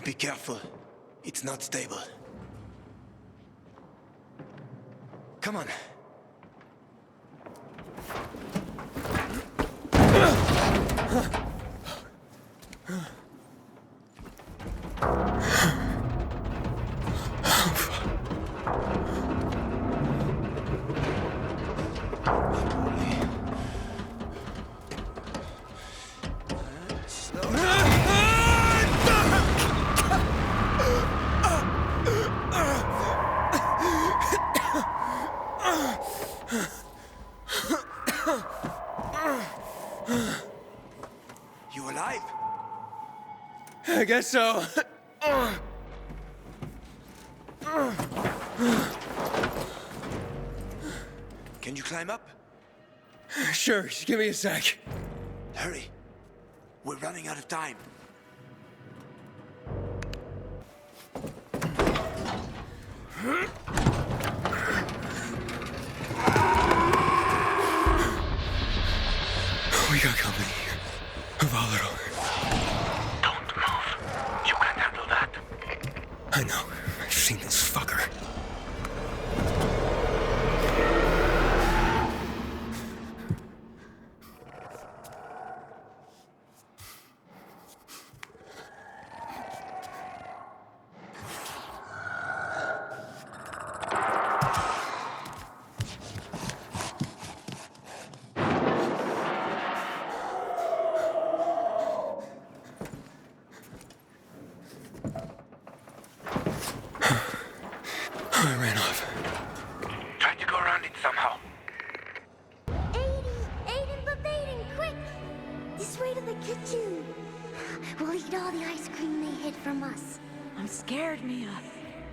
Be careful. It's not stable. Come on. You alive? I guess so. Can you climb up? Sure, just give me a sec. Hurry. We're running out of time. We got company. Volatile. Don't move. You can handle that. I know. I've seen this fucker. I ran off. Try to go around it somehow. Aiden, Babaden, quick! This way to the kitchen. We'll eat all the ice cream they hid from us. I'm scared, Mia.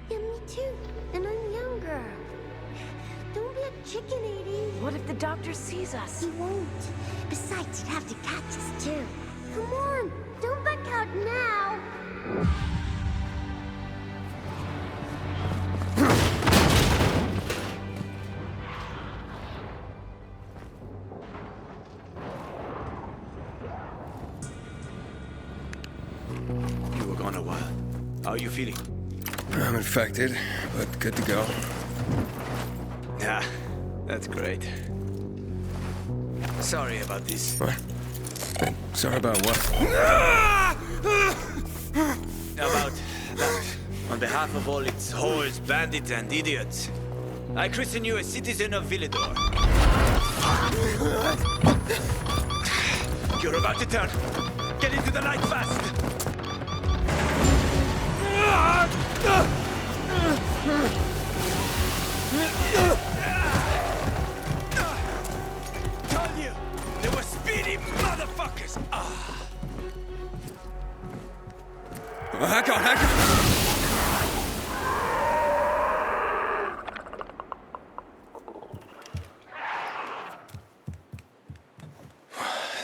Yeah, me too. And I'm younger. Don't be a chicken, Aiden. What if the doctor sees us? He won't. Besides, he'd have to catch us too. Come on, don't back out now. You were gone a while. How are you feeling? I'm infected, but good to go. Yeah, that's great. Sorry about this. What? Sorry about what? About that. On behalf of all its whores, bandits, and idiots, I christen you a citizen of Villedor. You're about to turn. Get into the light fast! Told you! They were speedy motherfuckers! Hack on!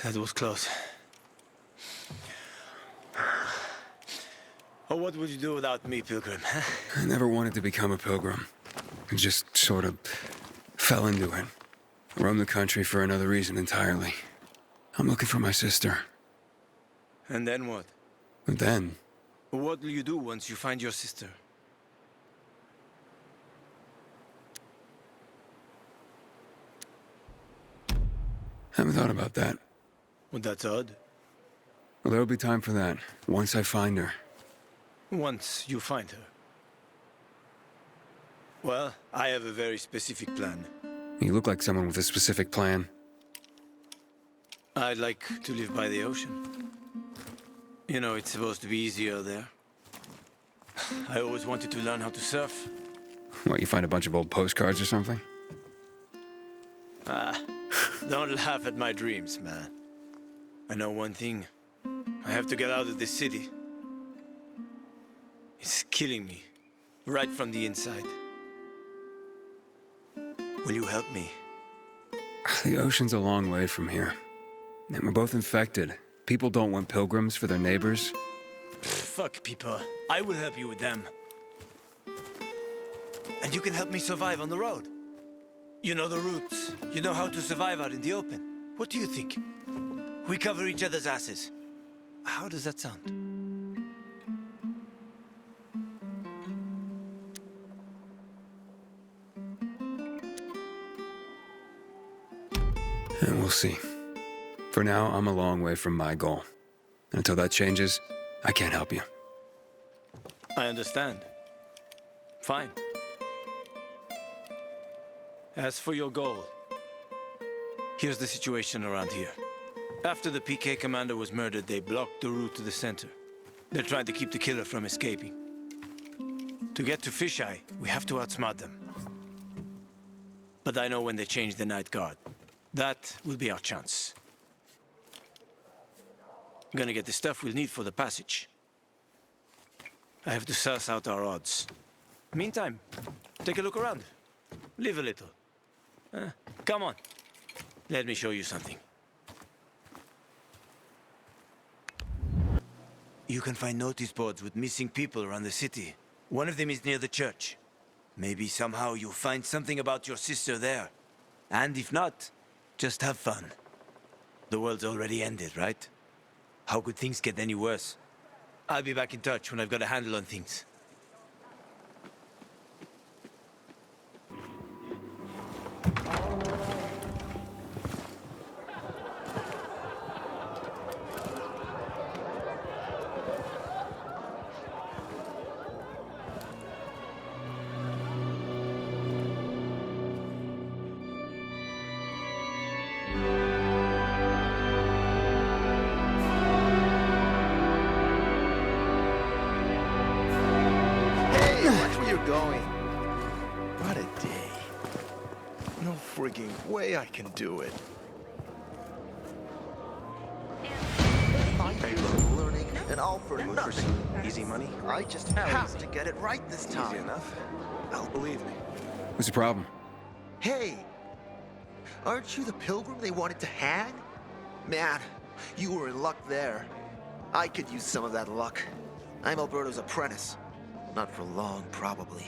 That was close. Oh, what would you do without me, Pilgrim? I never wanted to become a pilgrim. I just sort of fell into it. Roamed the country for another reason entirely. I'm looking for my sister. And then what? And then, What will you do once you find your sister? haven't thought about that. Well, that's odd. Well, there'll be time for that, once I find her. Once you find her. Well, I have a very specific plan. You look like someone with a specific plan. I'd like to live by the ocean. You know, it's supposed to be easier there. I always wanted to learn how to surf. What, you find a bunch of old postcards or something? Don't laugh at my dreams, man. I know one thing. I have to get out of this city. It's killing me, right from the inside. Will you help me? The ocean's a long way from here. And we're both infected. People don't want pilgrims for their neighbors. Fuck people. I will help you with them. And you can help me survive on the road. You know the routes. You know how to survive out in the open. What do you think? We cover each other's asses. How does that sound? And we'll see. For now, I'm a long way from my goal. And until that changes, I can't help you. I understand. Fine. As for your goal, here's the situation around here. After the PK commander was murdered, they blocked the route to the center. They're trying to keep the killer from escaping. To get to Fisheye, we have to outsmart them. But I know when they change the night guard. That will be our chance. I'm gonna get the stuff we'll need for the passage. I have to suss out our odds. Meantime, take a look around. Live a little. Come on. Let me show you something. You can find notice boards with missing people around the city. One of them is near the church. Maybe somehow you'll find something about your sister there. And if not, just have fun. The world's already ended, right? How could things get any worse? I'll be back in touch when I've got a handle on things. Going. What a day. No frigging way I can do it. I'm learning and all for nothing. Easy money? I just have to get it right this time. Easy enough. I'll believe me. What's the problem? Hey, aren't you the pilgrim they wanted to hang? Man, you were in luck there. I could use some of that luck. I'm Alberto's apprentice. Not for long, probably.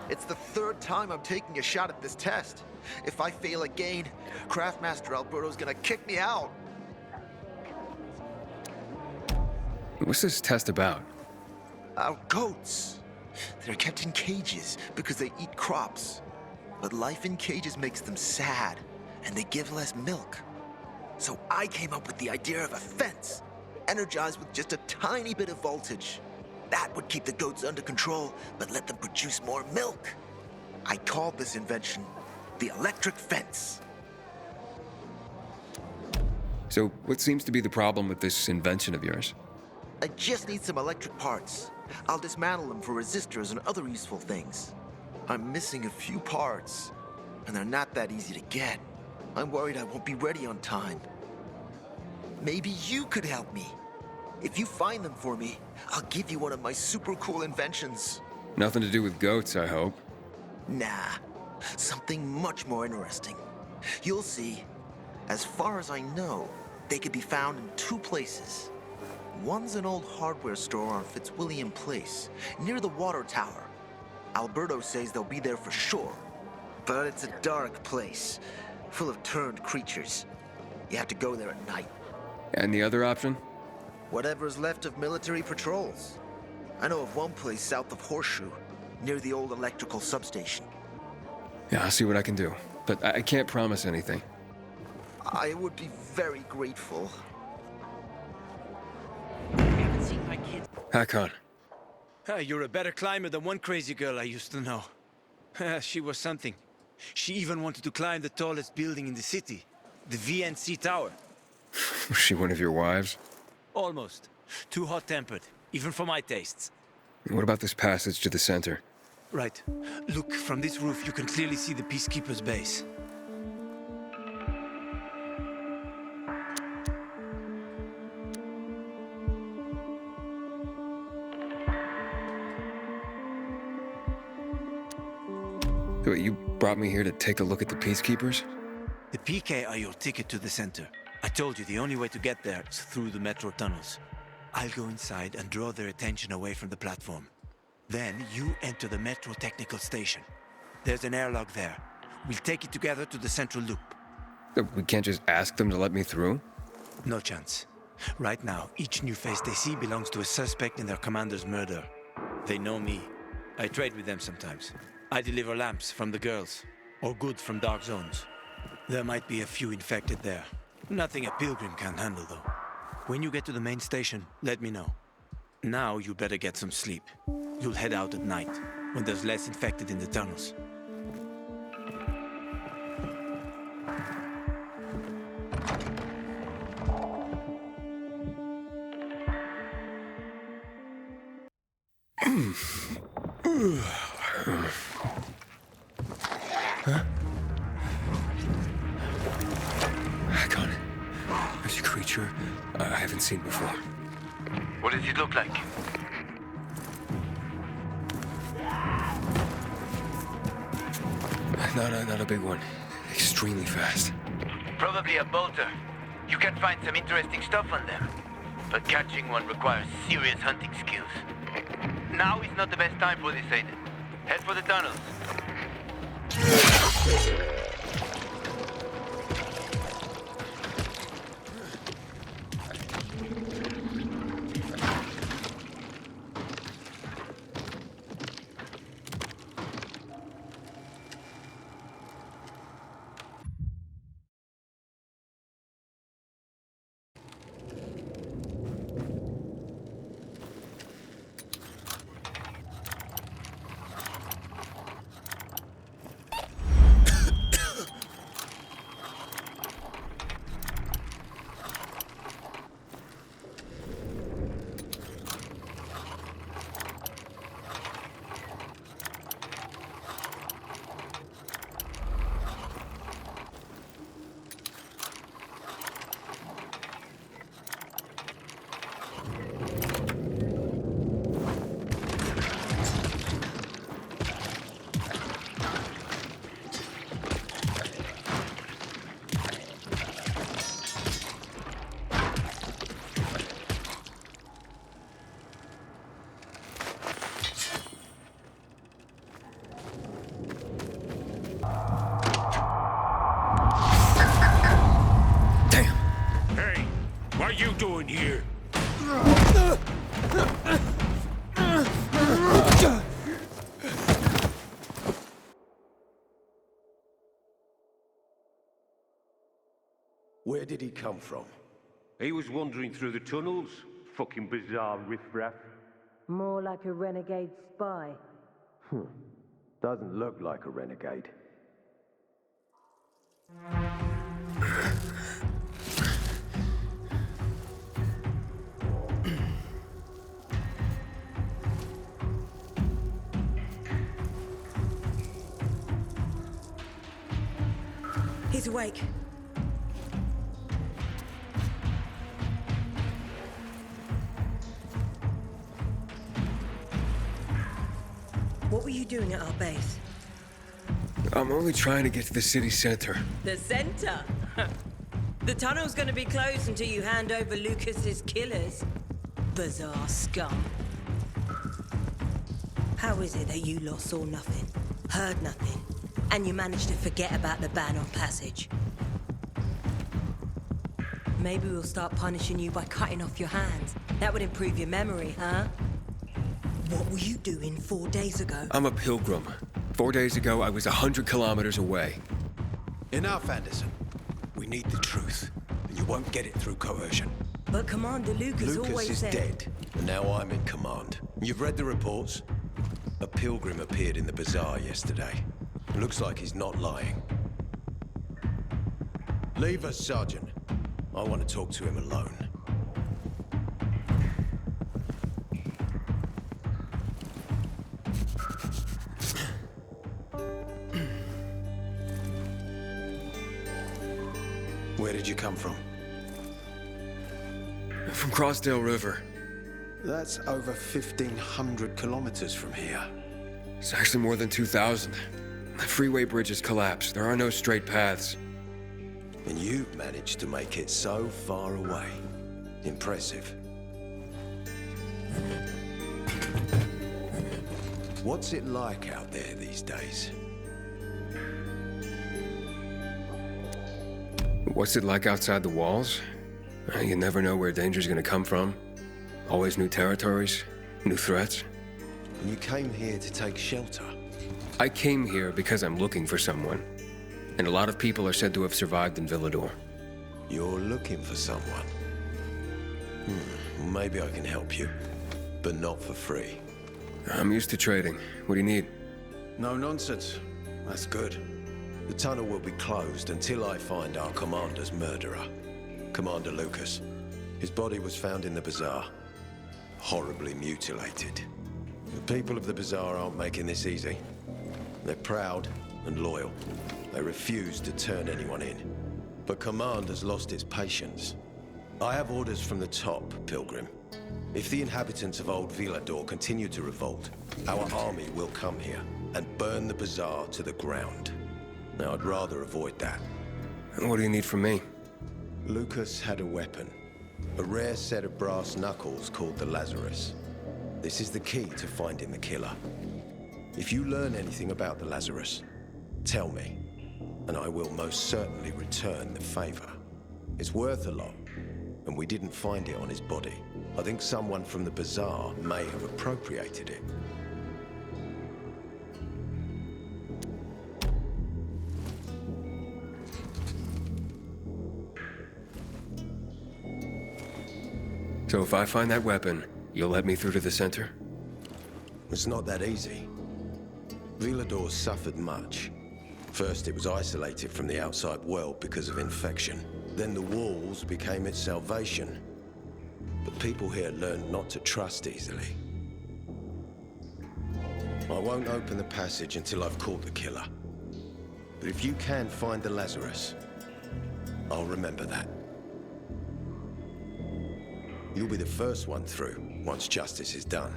It's the third time I'm taking a shot at this test. If I fail again, Craftmaster Alberto's gonna kick me out. What's this test about? Our goats. They're kept in cages because they eat crops. But life in cages makes them sad, and they give less milk. So I came up with the idea of a fence, energized with just a tiny bit of voltage. That would keep the goats under control, but let them produce more milk. I called this invention the electric fence. So, what seems to be the problem with this invention of yours? I just need some electric parts. I'll dismantle them for resistors and other useful things. I'm missing a few parts, and they're not that easy to get. I'm worried I won't be ready on time. Maybe you could help me. If you find them for me, I'll give you one of my super cool inventions. Nothing to do with goats, I hope. Nah, something much more interesting. You'll see. As far as I know, they could be found in two places. One's an old hardware store on Fitzwilliam Place, near the water tower. Alberto says they'll be there for sure. But it's a dark place, full of turned creatures. You have to go there at night. And the other option? Whatever's left of military patrols. I know of one place south of Horseshoe, near the old electrical substation. Yeah, I'll see what I can do. But I can't promise anything. I would be very grateful. Hakon. You're a better climber than one crazy girl I used to know. She was something. She even wanted to climb the tallest building in the city, the VNC Tower. Was she one of your wives? Almost. Too hot-tempered, even for my tastes. What about this passage to the center? Right. Look, from this roof you can clearly see the Peacekeeper's base. Wait, you brought me here to take a look at the Peacekeepers? The PK are your ticket to the center. I told you the only way to get there is through the metro tunnels. I'll go inside and draw their attention away from the platform. Then you enter the metro technical station. There's an airlock there. We'll take it together to the central loop. We can't just ask them to let me through? No chance. Right now, each new face they see belongs to a suspect in their commander's murder. They know me. I trade with them sometimes. I deliver lamps from the girls, or goods from dark zones. There might be a few infected there. Nothing a pilgrim can handle, though. When you get to the main station, let me know. Now you better get some sleep. You'll head out at night, when there's less infected in the tunnels. Hakon, there's a creature I haven't seen before. What does it look like? Not a big one. Extremely fast. Probably a bolter. You can find some interesting stuff on them. But catching one requires serious hunting skills. Now is not the best time for this, Aiden. Head for the tunnels. What are you doing here? Where did he come from? He was wandering through the tunnels. Fucking bizarre riffraff. More like a renegade spy. Doesn't look like a renegade. He's awake. What were you doing at our base? I'm only trying to get to the city center. The center? The tunnel's gonna be closed until you hand over Lucas's killers. Bizarre scum. How is it that you lot saw nothing, heard nothing, and you managed to forget about the ban on passage? Maybe we'll start punishing you by cutting off your hands. That would improve your memory, huh? What were you doing 4 days ago? I'm a pilgrim. 4 days ago, I was 100 kilometers away. Enough, Anderson. We need the truth, and you won't get it through coercion. But Commander Lucas always is said... dead, and now I'm in command. You've read the reports? A pilgrim appeared in the bazaar yesterday. Looks like he's not lying. Leave us, Sergeant. I want to talk to him alone. Where did you come from? From Crossdale River. That's over 1,500 kilometers from here. It's actually more than 2,000. The freeway bridges collapsed. There are no straight paths. And you've managed to make it so far away. Impressive. What's it like out there these days? What's it like outside the walls? You never know where danger's gonna come from. Always new territories, new threats. And you came here to take shelter? I came here because I'm looking for someone. and a lot of people are said to have survived in Villador. You're looking for someone. Maybe I can help you, but not for free. I'm used to trading. What do you need? No nonsense. That's good. The tunnel will be closed until I find our commander's murderer, Commander Lucas. His body was found in the bazaar, horribly mutilated. The people of the bazaar aren't making this easy. They're proud and loyal. They refuse to turn anyone in. But Command has lost its patience. I have orders from the top, Pilgrim. If the inhabitants of Old Villador continue to revolt, our army will come here and burn the bazaar to the ground. Now, I'd rather avoid that. And what do you need from me? Lucas had a weapon. A rare set of brass knuckles called the Lazarus. This is the key to finding the killer. If you learn anything about the Lazarus, tell me, and I will most certainly return the favor. It's worth a lot, and we didn't find it on his body. I think someone from the bazaar may have appropriated it. So if I find that weapon, you'll let me through to the center? It's not that easy. Villador suffered much. First, it was isolated from the outside world because of infection. Then the walls became its salvation. But people here learned not to trust easily. I won't open the passage until I've caught the killer. But if you can find the Lazarus, I'll remember that. You'll be the first one through, once justice is done.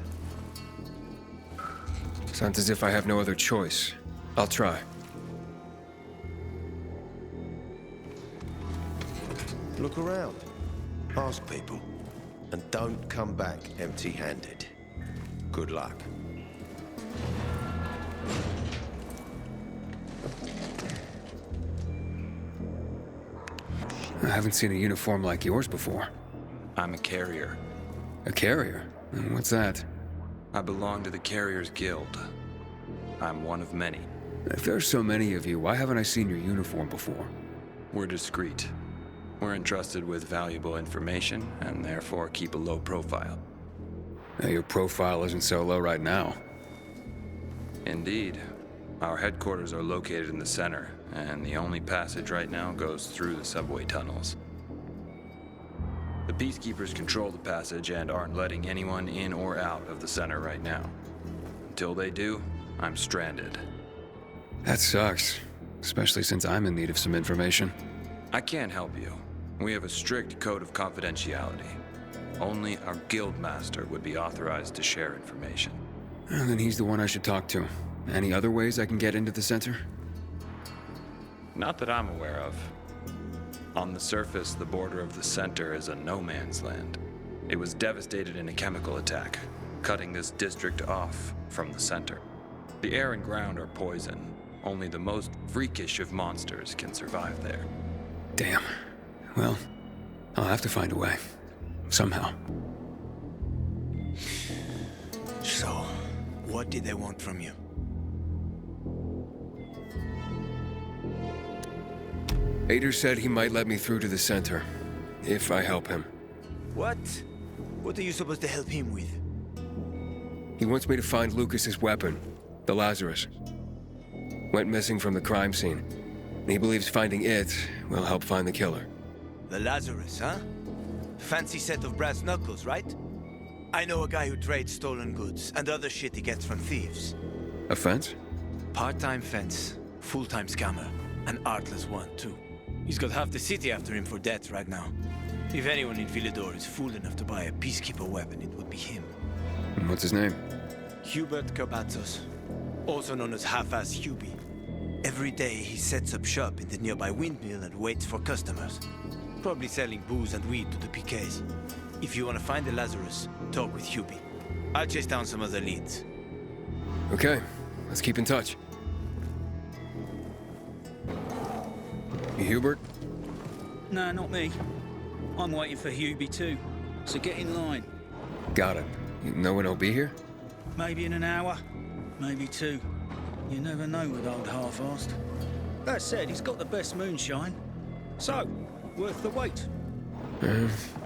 Sounds as if I have no other choice. I'll try. Look around. Ask people. And don't come back empty-handed. Good luck. I haven't seen a uniform like yours before. I'm a carrier. A carrier? What's that? I belong to the Carriers Guild. I'm one of many. If there's so many of you, why haven't I seen your uniform before? We're discreet. We're entrusted with valuable information, and therefore keep a low profile. Now, your profile isn't so low right now. Indeed. Our headquarters are located in the center, and the only passage right now goes through the subway tunnels. The Peacekeepers control the passage and aren't letting anyone in or out of the center right now. Until they do, I'm stranded. That sucks, especially since I'm in need of some information. I can't help you. We have a strict code of confidentiality. Only our guild master would be authorized to share information. Well, then he's the one I should talk to. Any other ways I can get into the center? Not that I'm aware of. On the surface, the border of the center is a no-man's land. It was devastated in a chemical attack, cutting this district off from the center. The air and ground are poison. Only the most freakish of monsters can survive there. Damn. Well, I'll have to find a way. Somehow. So, what did they want from you? Ader said he might let me through to the center, if I help him. What? What are you supposed to help him with? He wants me to find Lucas's weapon, the Lazarus. Went missing from the crime scene. He believes finding it will help find the killer. The Lazarus, huh? Fancy set of brass knuckles, right? I know a guy who trades stolen goods and other shit he gets from thieves. A fence? Part-time fence, full-time scammer, an artless one, too. He's got half the city after him for debt right now. If anyone in Villador is fool enough to buy a Peacekeeper weapon, it would be him. And what's his name? Hubert Cabazos, also known as Half-Ass Hubie. Every day he sets up shop in the nearby windmill and waits for customers. Probably selling booze and weed to the PKs. If you want to find the Lazarus, talk with Hubie. I'll chase down some other leads. Okay, let's keep in touch. You Hubert? No, not me. I'm waiting for Hubie too, so get in line. Got it. You know when he'll be here? Maybe in an hour, maybe two. You never know with old Half-Assed. That said, he's got the best moonshine. So, worth the wait.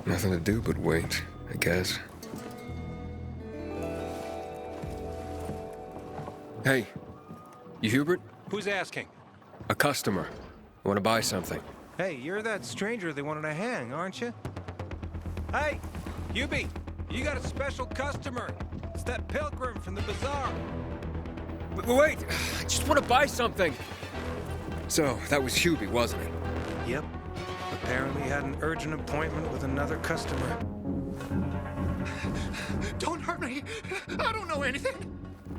Nothing to do but wait, I guess. Hey, you Hubert? Who's asking? A customer. I want to buy something. Hey, you're that stranger they wanted to hang, aren't you? Hey, Hubie, you got a special customer. It's that pilgrim from the bazaar. Wait, I just want to buy something. So, that was Hubie, wasn't it? Yep. Apparently had an urgent appointment with another customer. Don't hurt me. I don't know anything.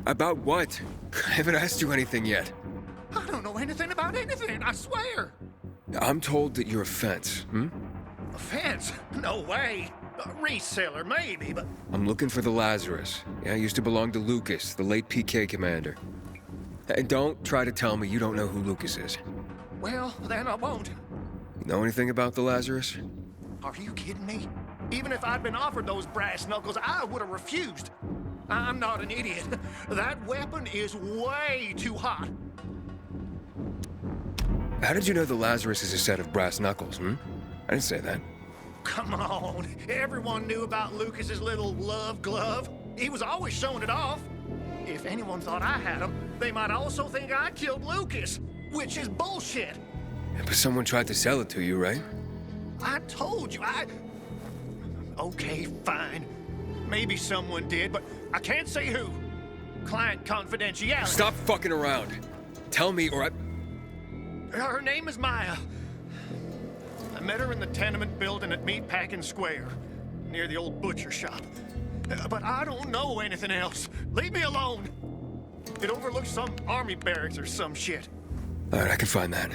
About what? I haven't asked you anything yet. I don't know anything about anything, I swear. I'm told that you're a fence, A fence? No way. A reseller, maybe, but... I'm looking for the Lazarus. Yeah, I used to belong to Lucas, the late PK commander. And don't try to tell me you don't know who Lucas is. Well, then I won't. You know anything about the Lazarus? Are you kidding me? Even if I'd been offered those brass knuckles, I would have refused. I'm not an idiot. That weapon is way too hot. How did you know the Lazarus is a set of brass knuckles, I didn't say that. Come on. Everyone knew about Lucas's little love glove. He was always showing it off. If anyone thought I had him, they might also think I killed Lucas, which is bullshit. But someone tried to sell it to you, right? I told you, Okay, fine. Maybe someone did, but I can't say who. Client confidentiality. Stop fucking around. Tell me or I... Her name is Maya. I met her in the tenement building at Meatpacking Square, near the old butcher shop. But I don't know anything else. Leave me alone. It overlooks some army barracks or some shit. All right, I can find that.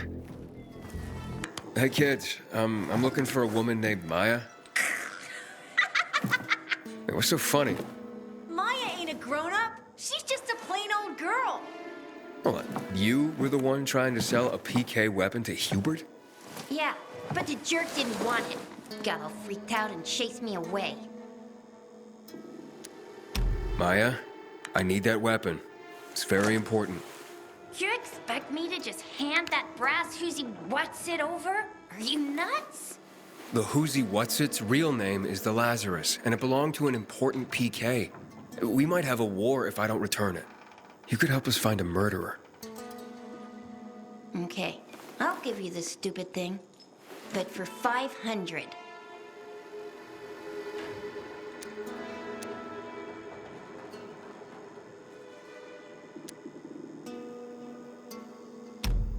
Hey, kids. I'm looking for a woman named Maya. Hey, what's so funny? Maya ain't a grown-up. She's just a plain old girl. Hold on. You were the one trying to sell a PK weapon to Hubert? Yeah, but the jerk didn't want it. Got all freaked out and chased me away. Maya, I need that weapon. It's very important. You expect me to just hand that brass whoozy what's-it over? Are you nuts? The Whoozy Whatsit's real name is the Lazarus, and it belonged to an important PK. We might have a war if I don't return it. You could help us find a murderer. Okay, I'll give you this stupid thing. But for 500.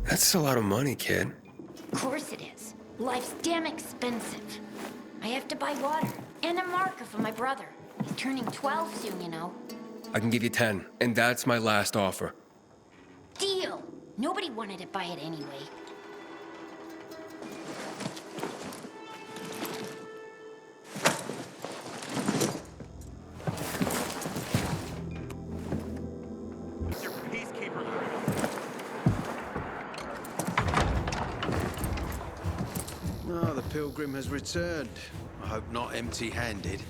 That's a lot of money, kid. Of course it is. Life's damn expensive. I have to buy water and a marker for my brother. He's turning 12 soon, you know. I can give you 10, and that's my last offer. Deal! Nobody wanted to buy it anyway. Oh, the pilgrim has returned. I hope not empty-handed.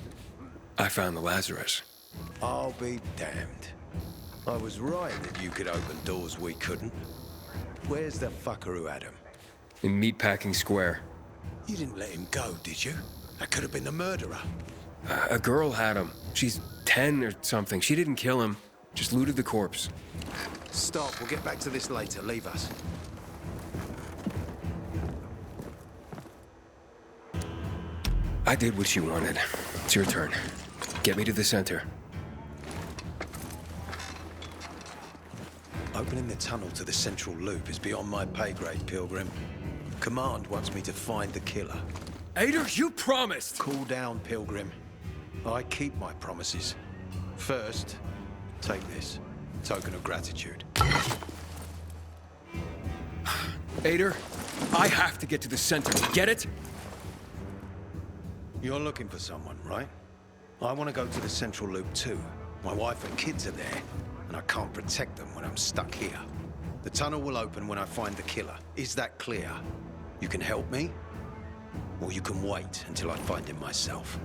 I found the Lazarus. I'll be damned. I was right that you could open doors we couldn't. Where's the fucker who had him? In Meatpacking Square. You didn't let him go, did you? That could have been the murderer. A girl had him. She's 10 or something. She didn't kill him, just looted the corpse. Stop, we'll get back to this later. Leave us. I did what you wanted. It's your turn. Get me to the center. Opening the tunnel to the central loop is beyond my pay grade, Pilgrim. Command wants me to find the killer. Ader, you promised! Cool down, Pilgrim. I keep my promises. First, take this. Token of gratitude. Ader, I have to get to the center. Get it? You're looking for someone, right? I want to go to the central loop too. My wife and kids are there, and I can't protect them when I'm stuck here. The tunnel will open when I find the killer. Is that clear? You can help me, or you can wait until I find him myself.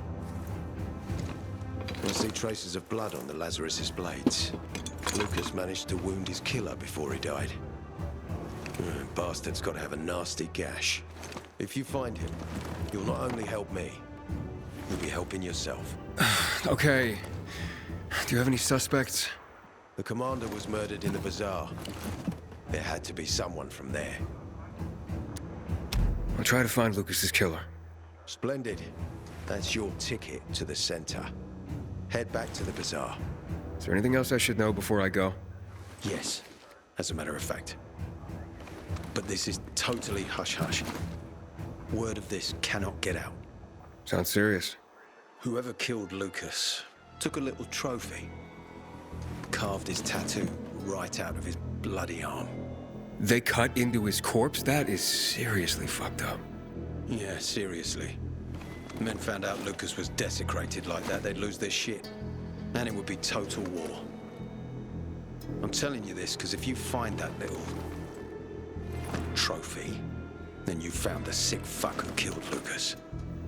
I see traces of blood on the Lazarus's blades. Lucas managed to wound his killer before he died. Bastard's got to have a nasty gash. If you find him, you'll not only help me, you'll be helping yourself. Okay. Do you have any suspects? The commander was murdered in the bazaar. There had to be someone from there. I'll try to find Lucas's killer. Splendid. That's your ticket to the center. Head back to the bazaar. Is there anything else I should know before I go? Yes, as a matter of fact. But this is totally hush-hush. Word of this cannot get out. Sounds serious. Whoever killed Lucas took a little trophy. Carved his tattoo right out of his bloody arm. They cut into his corpse? That is seriously fucked up. Yeah, seriously. Men found out Lucas was desecrated like that, they'd lose their shit. And it would be total war. I'm telling you this because if you find that little trophy, then you found the sick fuck who killed Lucas.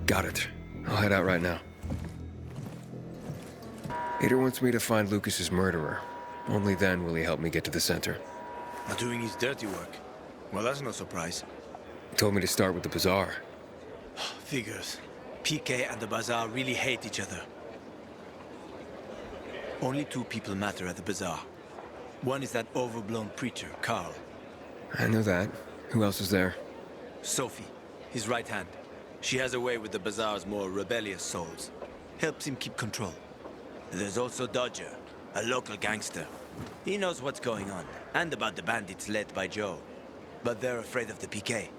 Got it. I'll head out right now. Ader wants me to find Lucas's murderer. Only then will he help me get to the center. Not doing his dirty work. Well, that's no surprise. He told me to start with the bazaar. Figures. PK and the bazaar really hate each other. Only two people matter at the bazaar. One is that overblown preacher, Carl. I know that. Who else is there? Sophie, his right hand. She has a way with the bazaar's more rebellious souls. Helps him keep control. There's also Dodger, a local gangster. He knows what's going on, and about the bandits led by Joe. But they're afraid of the PK.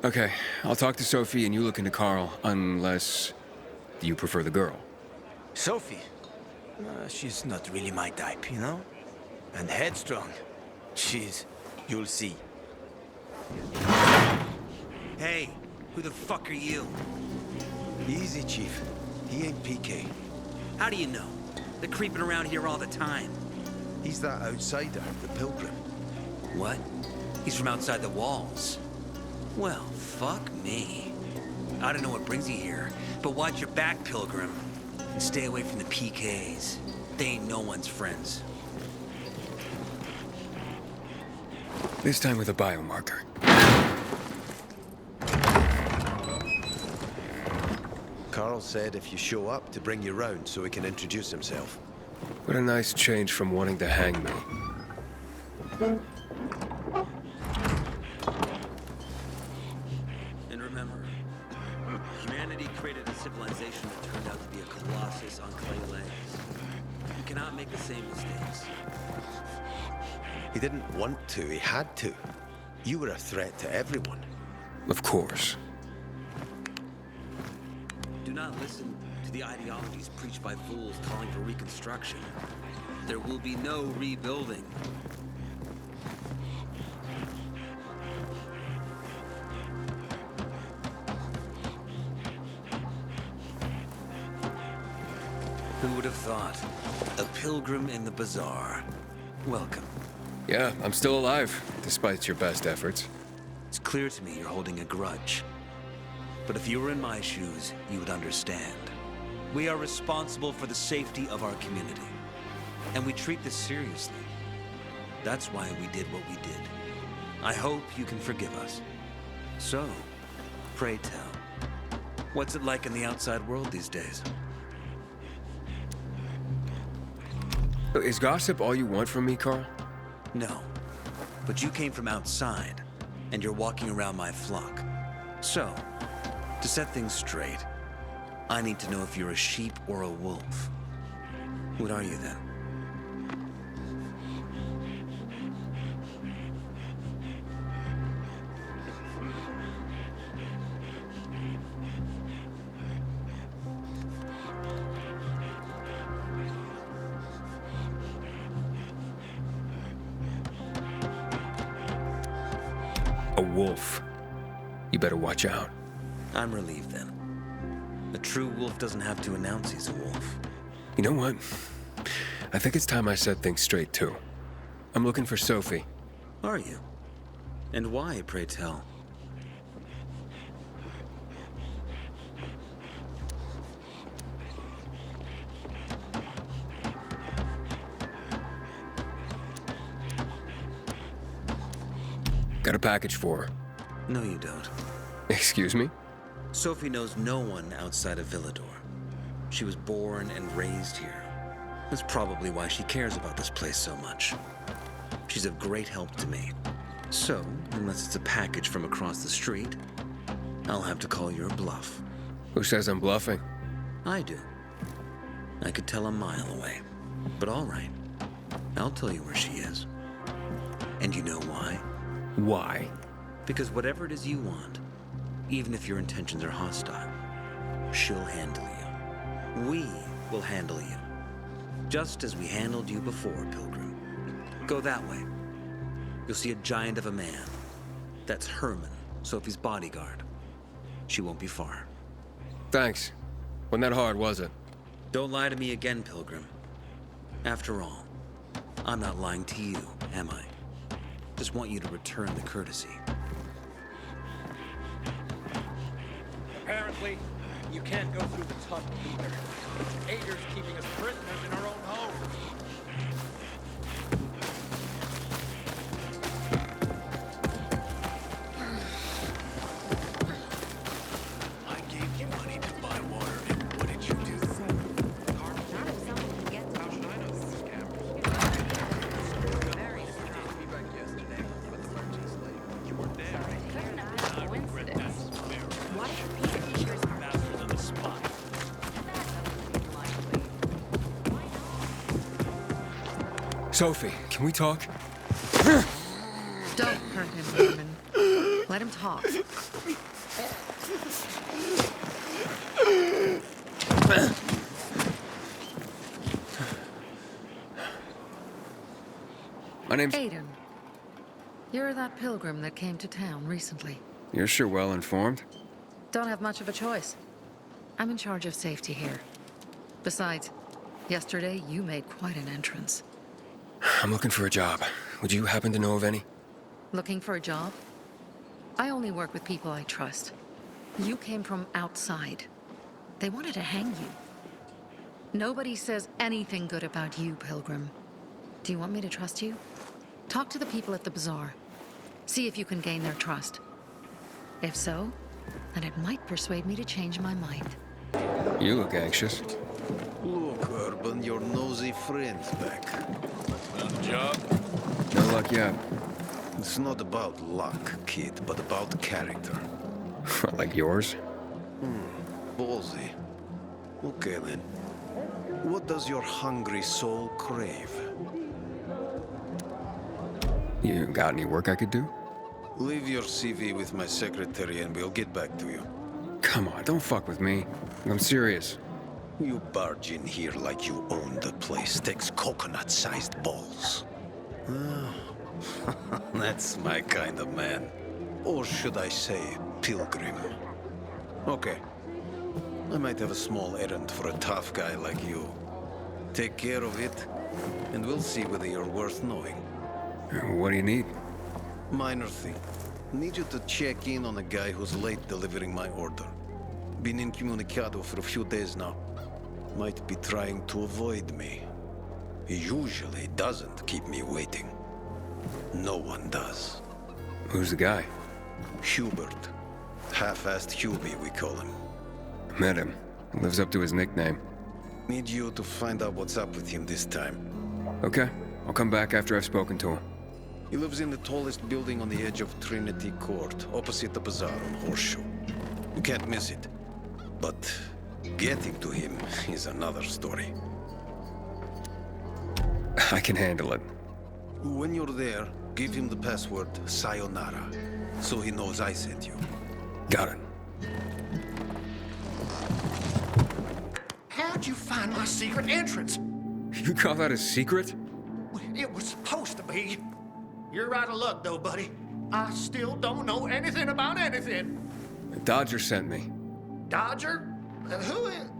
Okay, I'll talk to Sophie and you look into Carl, unless you prefer the girl. Sophie? She's not really my type, you know? And headstrong. You'll see. Hey, who the fuck are you? Easy, Chief. He ain't PK. How do you know? They're creeping around here all the time. He's that outsider, the Pilgrim. What? He's from outside the walls. Well, fuck me. I don't know what brings you here, but watch your back, Pilgrim. And stay away from the PKs. They ain't no one's friends. This time with a biomarker. Carl said if you show up to bring you round so he can introduce himself. What a nice change from wanting to hang me. And remember, humanity created a civilization that turned out to be a colossus on clay legs. You cannot make the same mistakes. He didn't want to, he had to. You were a threat to everyone. Of course. Do not listen to the ideologies preached by fools calling for reconstruction. There will be no rebuilding. Who would have thought? A pilgrim in the bazaar. Welcome. Yeah, I'm still alive, despite your best efforts. It's clear to me you're holding a grudge. But if you were in my shoes, you would understand. We are responsible for the safety of our community. And we treat this seriously. That's why we did what we did. I hope you can forgive us. So, pray tell, what's it like in the outside world these days? Is gossip all you want from me, Carl? No. But you came from outside, and you're walking around my flock. So, to set things straight, I need to know if you're a sheep or a wolf. What are you then? A wolf. You better watch out. I'm relieved then. A true wolf doesn't have to announce he's a wolf. You know what? I think it's time I set things straight, too. I'm looking for Sophie. Are you? And why, pray tell? Got a package for her. No, you don't. Excuse me? Sophie knows no one outside of Villador. She was born and raised here. That's probably why she cares about this place so much. She's of great help to me. So, unless it's a package from across the street, I'll have to call your bluff. Who says I'm bluffing? I do. I could tell a mile away. But all right. I'll tell you where she is. And you know why? Why? Because whatever it is you want, even if your intentions are hostile, she'll handle you. We will handle you. Just as we handled you before, Pilgrim. Go that way. You'll see a giant of a man. That's Herman, Sophie's bodyguard. She won't be far. Thanks. Wasn't that hard, was it? Don't lie to me again, Pilgrim. After all, I'm not lying to you, am I? Just want you to return the courtesy. Apparently, you can't go through the tunnel either. Ader's keeping us prisoners in our own home. I gave you money to buy water, and what did you do? Sophie, can we talk? Don't hurt him, Herman. Let him talk. My name's... Aiden. You're that pilgrim that came to town recently. You're sure well informed. Don't have much of a choice. I'm in charge of safety here. Besides, yesterday you made quite an entrance. I'm looking for a job. Would you happen to know of any? Looking for a job? I only work with people I trust. You came from outside. They wanted to hang you. Nobody says anything good about you, Pilgrim. Do you want me to trust you? Talk to the people at the bazaar. See if you can gain their trust. If so, then it might persuade me to change my mind. You look anxious. Look, Urban, your nosy friend's back. Found a job? No luck yet. It's not about luck, kid, but about character. Like yours? Ballsy. Okay, then. What does your hungry soul crave? You got any work I could do? Leave your CV with my secretary and we'll get back to you. Come on, don't fuck with me. I'm serious. You barge in here like you own the place. Takes coconut-sized balls. That's my kind of man. Or should I say, pilgrim. Okay. I might have a small errand for a tough guy like you. Take care of it, and we'll see whether you're worth knowing. What do you need? Minor thing. Need you to check in on a guy who's late delivering my order. Been incommunicado for a few days now. Might be trying to avoid me. He usually doesn't keep me waiting. No one does. Who's the guy? Hubert. Half-assed Hubie, we call him. Met him. Lives up to his nickname. Need you to find out what's up with him this time. Okay. I'll come back after I've spoken to him. He lives in the tallest building on the edge of Trinity Court, opposite the bazaar on Horseshoe. You can't miss it. But getting to him is another story. I can handle it. When you're there, give him the password Sayonara, so he knows I sent you. Got it. How'd you find my secret entrance? You call that a secret? It was supposed to be. You're out of luck, though, buddy. I still don't know anything about anything. Dodger sent me. Dodger? Who is...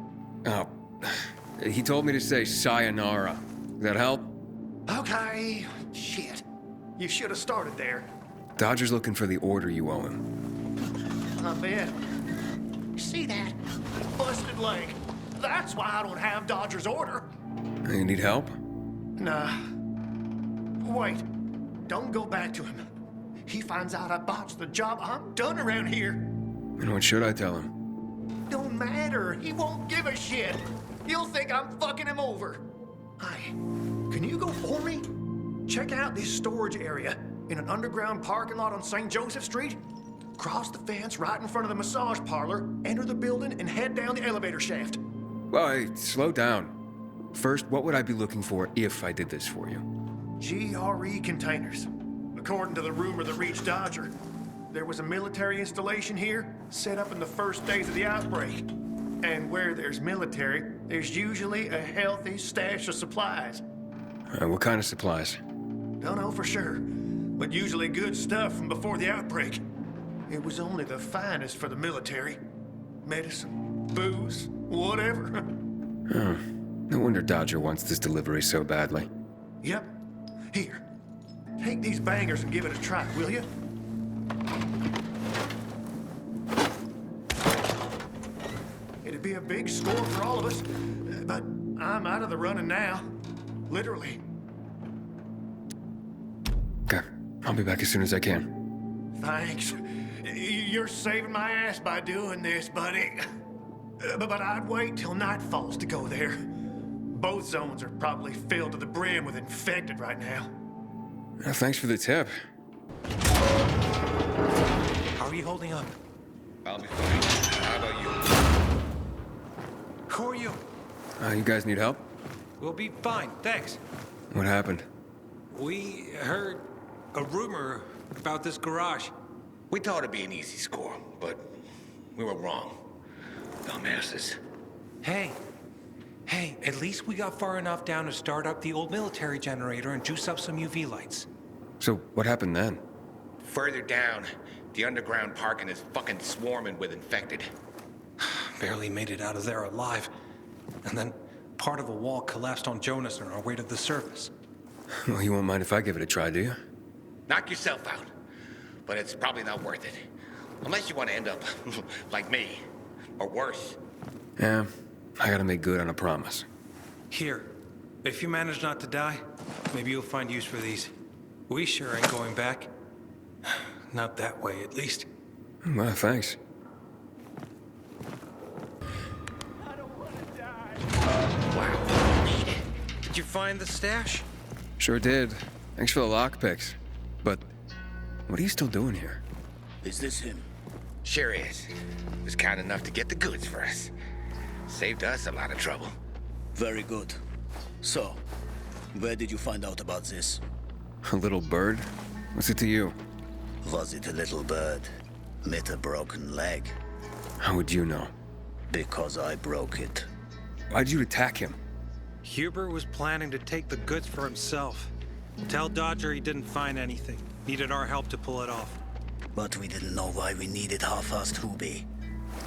Oh. He told me to say sayonara. Does that help? Okay. Shit. You should have started there. Dodger's looking for the order you owe him. I bet. See that? Busted leg. That's why I don't have Dodger's order. You need help? Nah. Wait. Don't go back to him. he finds out I botched the job, I'm done around here. And what should I tell him? Don't matter. He won't give a shit. He'll think I'm fucking him over. Hi. Can you go for me? Check out this storage area in an underground parking lot on St. Joseph Street. Cross the fence right in front of the massage parlor, enter the building, and head down the elevator shaft. Well, hey, slow down. First, what would I be looking for if I did this for you? GRE containers. According to the rumor that reached Dodger, there was a military installation here set up in the first days of the outbreak. And where there's military, there's usually a healthy stash of supplies. What kind of supplies? Don't know for sure, but usually good stuff from before the outbreak. It was only the finest for the military. Medicine, booze, whatever. Oh, no wonder Dodger wants this delivery so badly. Yep. Here. Take these bangers and give it a try, will you? It'd be a big score for all of us, but I'm out of the running now. Literally. Okay, I'll be back as soon as I can. Thanks. You're saving my ass by doing this, buddy. But I'd wait till night falls to go there. Both zones are probably filled to the brim with infected right now. Thanks for the tip. How are you holding up? I'll be fine. How about you? Who are you? You guys need help? We'll be fine, thanks. What happened? We heard a rumor about this garage. We thought it'd be an easy score, but we were wrong. Dumbasses. Hey, at least we got far enough down to start up the old military generator and juice up some UV lights. So, what happened then? Further down, the underground parking is fucking swarming with infected. Barely made it out of there alive. And then part of a wall collapsed on Jonas on our way to the surface. Well, you won't mind if I give it a try, do you? Knock yourself out. But it's probably not worth it. Unless you want to end up like me. Or worse. Yeah, I gotta make good on a promise. Here, if you manage not to die, maybe you'll find use for these. We sure ain't going back. Not that way, at least. Well, thanks. Did you find the stash? Sure did. Thanks for the lockpicks. But what are you still doing here? Is this him? Sure is. Was kind enough to get the goods for us. Saved us a lot of trouble. Very good. So, where did you find out about this? A little bird? What's it to you? Was it a little bird? With a broken leg? How would you know? Because I broke it. Why'd you attack him? Huber was planning to take the goods for himself. Tell Dodger he didn't find anything. Needed our help to pull it off. But we didn't know why we needed half-assed Hubie.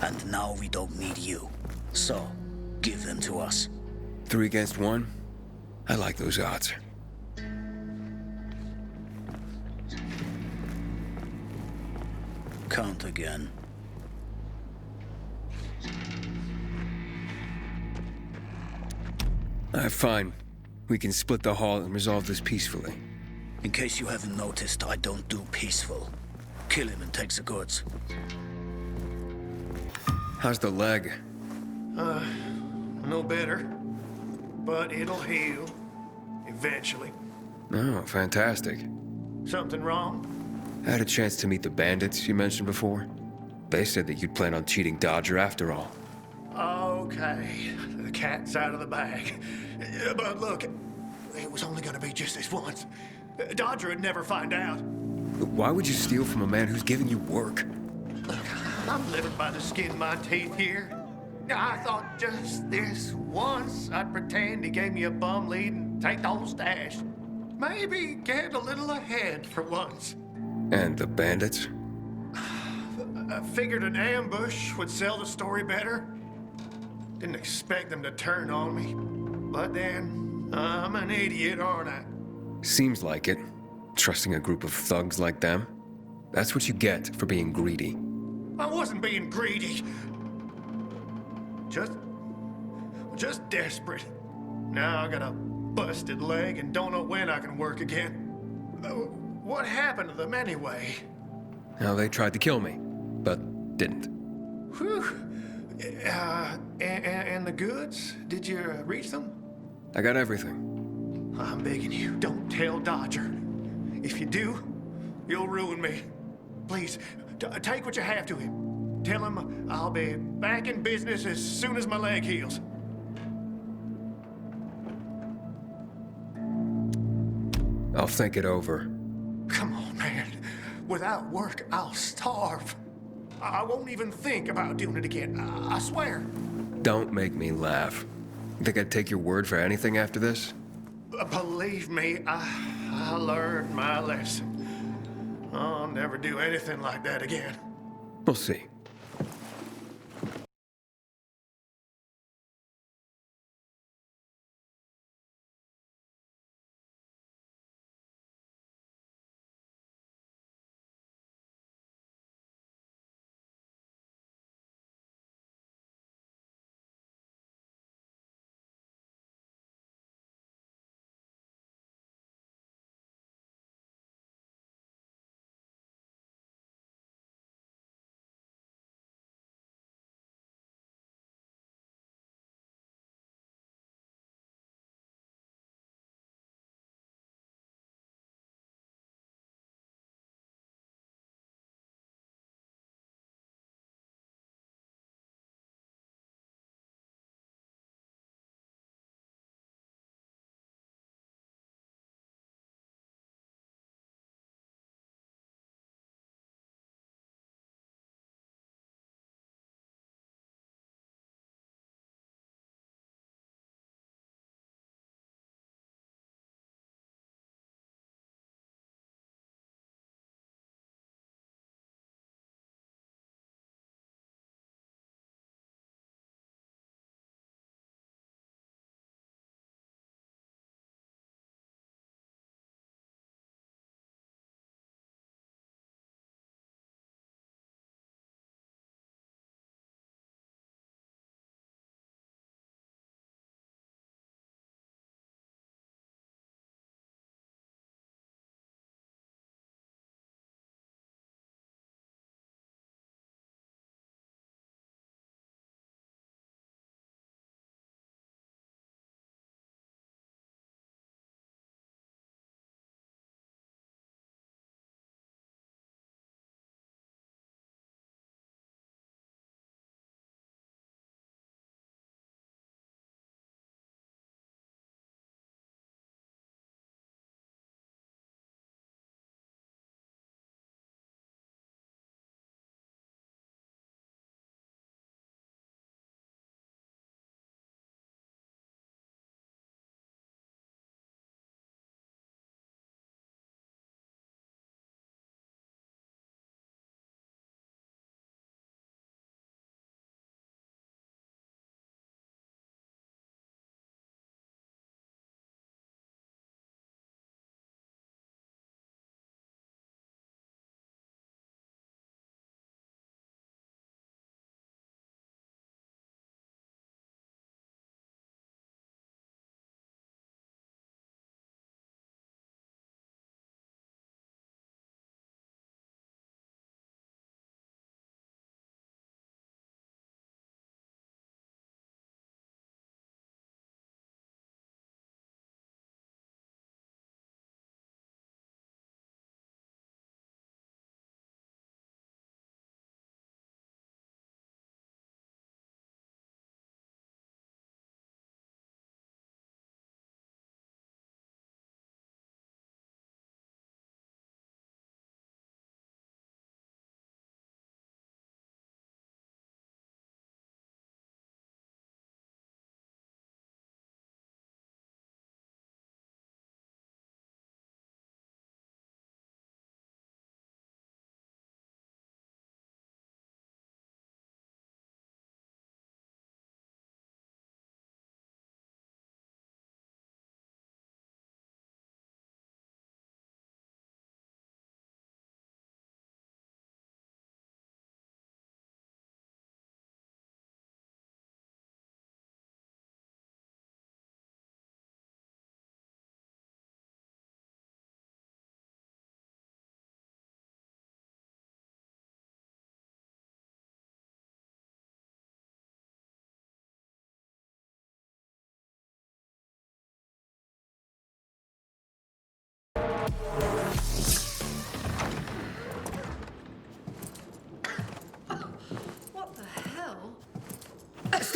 And now we don't need you. So, give them to us. 3 against 1? I like those odds. Count again. Fine. We can split the haul and resolve this peacefully. In case you haven't noticed, I don't do peaceful. Kill him and take the goods. How's the leg? No better. But it'll heal. Eventually. Oh, fantastic. Something wrong? I had a chance to meet the bandits you mentioned before. They said that you'd plan on cheating Dodger after all. Okay. The cat's out of the bag. But look, it was only gonna be just this once. Dodger would never find out. Why would you steal from a man who's giving you work? Look, I'm living by the skin of my teeth here. I thought just this once I'd pretend he gave me a bum lead and take the whole stash. Maybe get a little ahead for once. And the bandits? I figured an ambush would sell the story better. Didn't expect them to turn on me. But then, I'm an idiot, aren't I? Seems like it. Trusting a group of thugs like them. That's what you get for being greedy. I wasn't being greedy. Just desperate. Now I got a busted leg and don't know when I can work again. What happened to them anyway? Now, they tried to kill me, but didn't. Whew. And the goods? Did you reach them? I got everything. I'm begging you, don't tell Dodger. If you do, you'll ruin me. Please, take what you have to him. Tell him I'll be back in business as soon as my leg heals. I'll think it over. Come on, man. Without work, I'll starve. I won't even think about doing it again. I swear. Don't make me laugh. You think I'd take your word for anything after this? Believe me, I learned my lesson. I'll never do anything like that again. We'll see.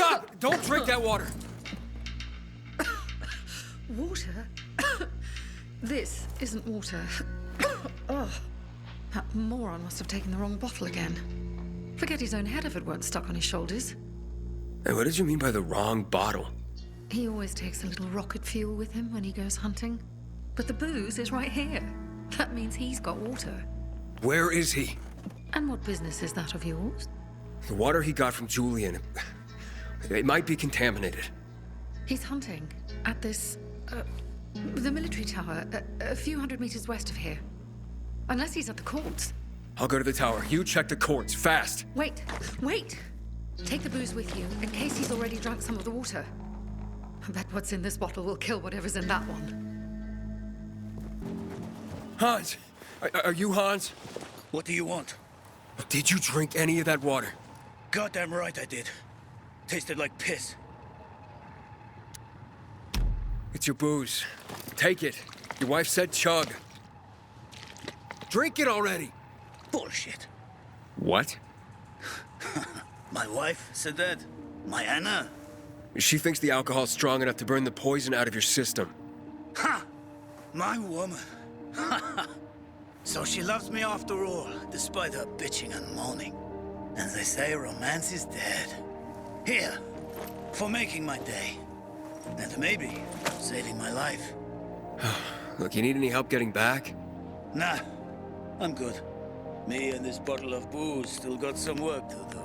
Stop! Don't drink that water! Water? This isn't water. Oh, that moron must have taken the wrong bottle again. Forget his own head if it weren't stuck on his shoulders. Hey, what did you mean by the wrong bottle? He always takes a little rocket fuel with him when he goes hunting. But the booze is right here. That means he's got water. Where is he? And what business is that of yours? The water he got from Julian. It might be contaminated. He's hunting at this, the military tower, a few hundred meters west of here. Unless he's at the courts. I'll go to the tower. You check the courts, fast. Wait! Take the booze with you, in case he's already drunk some of the water. I bet what's in this bottle will kill whatever's in that one. Hans! Are you Hans? What do you want? Did you drink any of that water? Goddamn right I did. Tasted like piss. It's your booze. Take it. Your wife said chug. Drink it already! Bullshit. What? My wife said that? My Anna? She thinks the alcohol's strong enough to burn the poison out of your system. Ha! My woman. So she loves me after all, despite her bitching and moaning. And they say romance is dead. Here, for making my day. And maybe saving my life. Look, you need any help getting back? Nah, I'm good. Me and this bottle of booze still got some work to do.